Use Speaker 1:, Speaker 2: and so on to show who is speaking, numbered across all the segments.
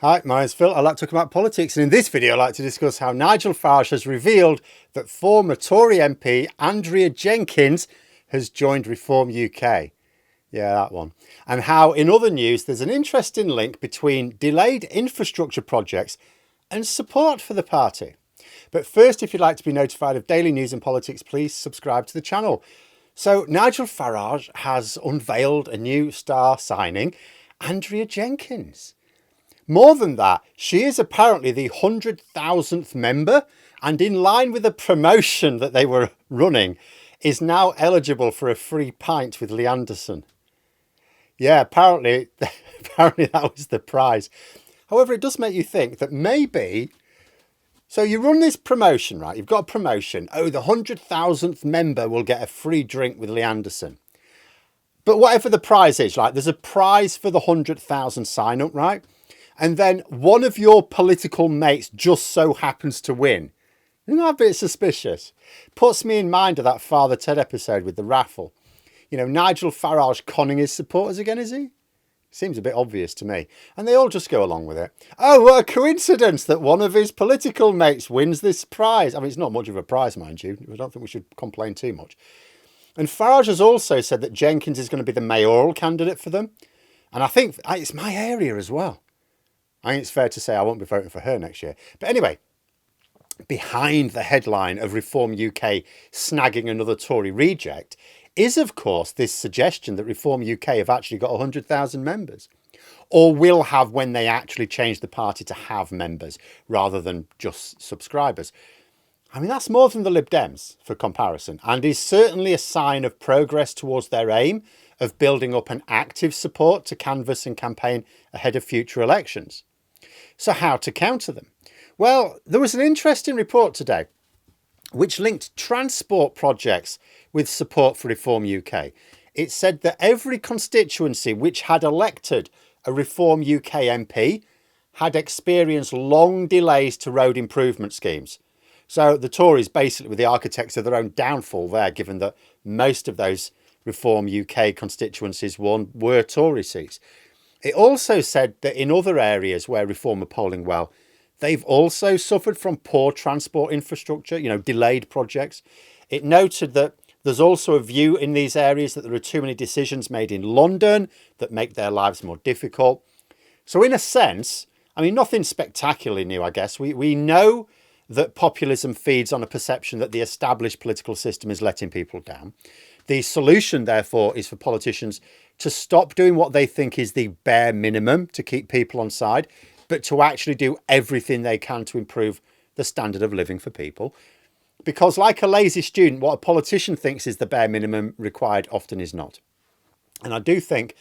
Speaker 1: Hi, my name's Phil. I like to talk about politics, and in this video, I'd like to discuss how Nigel Farage has revealed that former Tory MP Andrea Jenkins has joined Reform UK. Yeah, that one. And how, in other news, there's an interesting link between delayed infrastructure projects and support for the party. But first, if you'd like to be notified of daily news and politics, please subscribe to the channel. So, Nigel Farage has unveiled a new star signing, Andrea Jenkins. More than that, she is apparently the 100,000th member, and in line with the promotion that they were running, is now eligible for a free pint with Lee Anderson. Yeah, apparently that was the prize. However, it does make you think that maybe, so you run this promotion, right? You've got a promotion. Oh, the 100,000th member will get a free drink with Lee Anderson. But whatever the prize is, right? There's a prize for the 100,000 sign up, right? And then one of your political mates just so happens to win. Isn't that a bit suspicious? Puts me in mind of that Father Ted episode with the raffle. You know, Nigel Farage conning his supporters again, is he? Seems a bit obvious to me. And they all just go along with it. Oh, what a coincidence that one of his political mates wins this prize. I mean, it's not much of a prize, mind you. I don't think we should complain too much. And Farage has also said that Jenkins is going to be the mayoral candidate for them. And I think it's my area as well. I think it's fair to say I won't be voting for her next year. But anyway, behind the headline of Reform UK snagging another Tory reject is, of course, this suggestion that Reform UK have actually got 100,000 members, or will have when they actually change the party to have members rather than just subscribers. I mean, that's more than the Lib Dems for comparison, and is certainly a sign of progress towards their aim of building up an active support to canvass and campaign ahead of future elections. So how to counter them? Well, there was an interesting report today which linked transport projects with support for Reform UK. It said that every constituency which had elected a Reform UK MP had experienced long delays to road improvement schemes. So the Tories basically were the architects of their own downfall there, given that most of those Reform UK constituencies were Tory seats. It also said that in other areas where Reform are polling well, they've also suffered from poor transport infrastructure, delayed projects. It noted that there's also a view in these areas that there are too many decisions made in London that make their lives more difficult. So in a sense, I mean, nothing spectacularly new, I guess. We know that populism feeds on a perception that the established political system is letting people down. The solution, therefore, is for politicians to stop doing what they think is the bare minimum to keep people on side, but to actually do everything they can to improve the standard of living for people. Because like a lazy student, what a politician thinks is the bare minimum required often is not. And I do think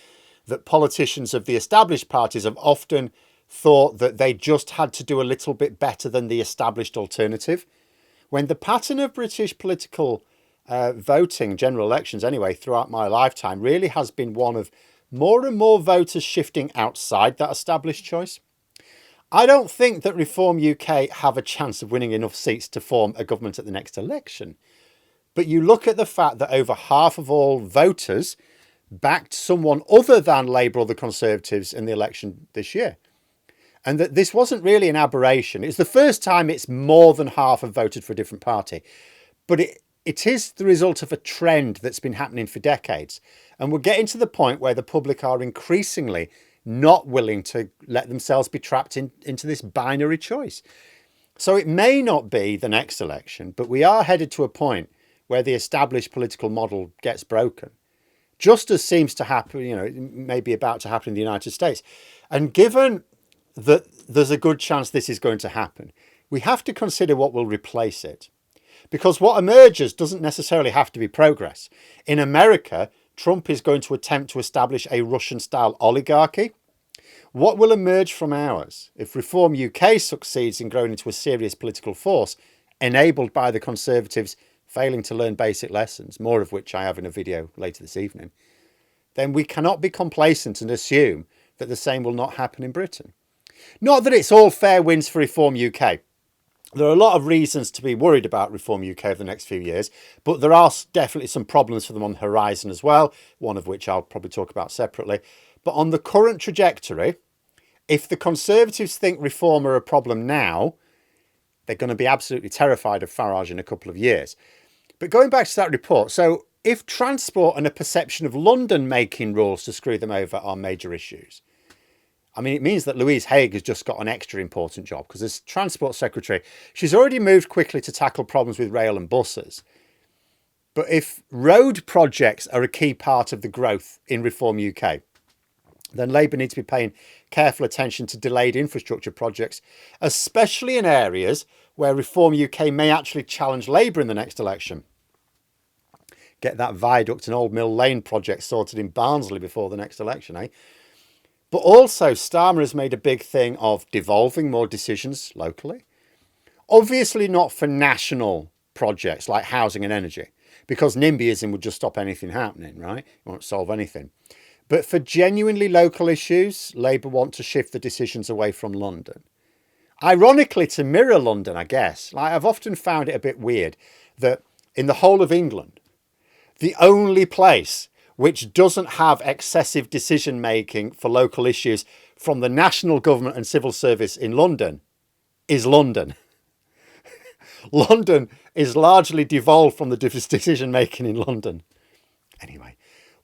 Speaker 1: that politicians of the established parties have often thought that they just had to do a little bit better than the established alternative. When the pattern of British political voting, general elections anyway, throughout my lifetime really has been one of more and more voters shifting outside that established choice. I don't think that Reform UK have a chance of winning enough seats to form a government at the next election. But you look at the fact that over half of all voters backed someone other than Labour or the Conservatives in the election this year. And that this wasn't really an aberration. It's the first time it's more than half have voted for a different party. But it is the result of a trend that's been happening for decades. And we're getting to the point where the public are increasingly not willing to let themselves be trapped into this binary choice. So it may not be the next election, but we are headed to a point where the established political model gets broken. Just as seems to happen, it may be about to happen in the United States. And given that there's a good chance this is going to happen, we have to consider what will replace it. Because what emerges doesn't necessarily have to be progress. In America, Trump is going to attempt to establish a Russian-style oligarchy. What will emerge from ours if Reform UK succeeds in growing into a serious political force, enabled by the Conservatives failing to learn basic lessons, more of which I have in a video later this evening, then we cannot be complacent and assume that the same will not happen in Britain. Not that it's all fair wins for Reform UK. There are a lot of reasons to be worried about Reform UK over the next few years, but there are definitely some problems for them on the horizon as well, one of which I'll probably talk about separately. But on the current trajectory, If the Conservatives think reform are a problem now, they're going to be absolutely terrified of Farage in a couple of years. But going back to that report, so if transport and a perception of London making rules to screw them over are major issues, I mean, it means that Louise Haigh has just got an extra important job, because as Transport Secretary, she's already moved quickly to tackle problems with rail and buses. But if road projects are a key part of the growth in Reform UK, then Labour needs to be paying careful attention to delayed infrastructure projects, especially in areas where Reform UK may actually challenge Labour in the next election. Get that viaduct and Old Mill Lane project sorted in Barnsley before the next election, eh? But also, Starmer has made a big thing of devolving more decisions locally. Obviously not for national projects like housing and energy, because NIMBYism would just stop anything happening, right? It won't solve anything. But for genuinely local issues, Labour want to shift the decisions away from London. Ironically, to mirror London, I guess. Like, I've often found it a bit weird that in the whole of England, the only place which doesn't have excessive decision making for local issues from the national government and civil service in London is London. London is largely devolved from the decision making in London. Anyway,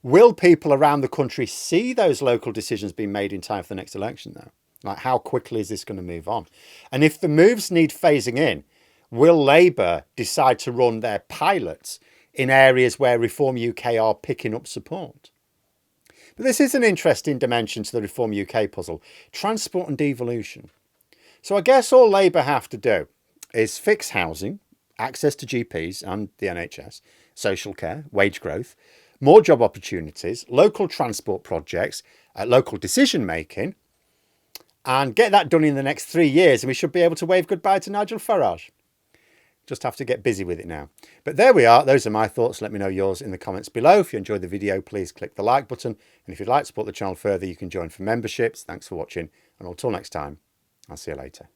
Speaker 1: will people around the country see those local decisions being made in time for the next election, though? Like, how quickly is this going to move on? And if the moves need phasing in, will Labour decide to run their pilots in areas where Reform UK are picking up support? But this is an interesting dimension to the Reform UK puzzle: transport and devolution. So I guess all Labour have to do is fix housing, access to GPs and the NHS, social care, wage growth, more job opportunities, local transport projects, local decision making, and get that done in the next 3 years, and we should be able to wave goodbye to Nigel Farage. Just have to get busy with it now. But there we are. Those are my thoughts. Let me know yours in the comments below. If you enjoyed the video, please click the like button. And if you'd like to support the channel further, you can join for memberships. Thanks for watching. And until next time, I'll see you later.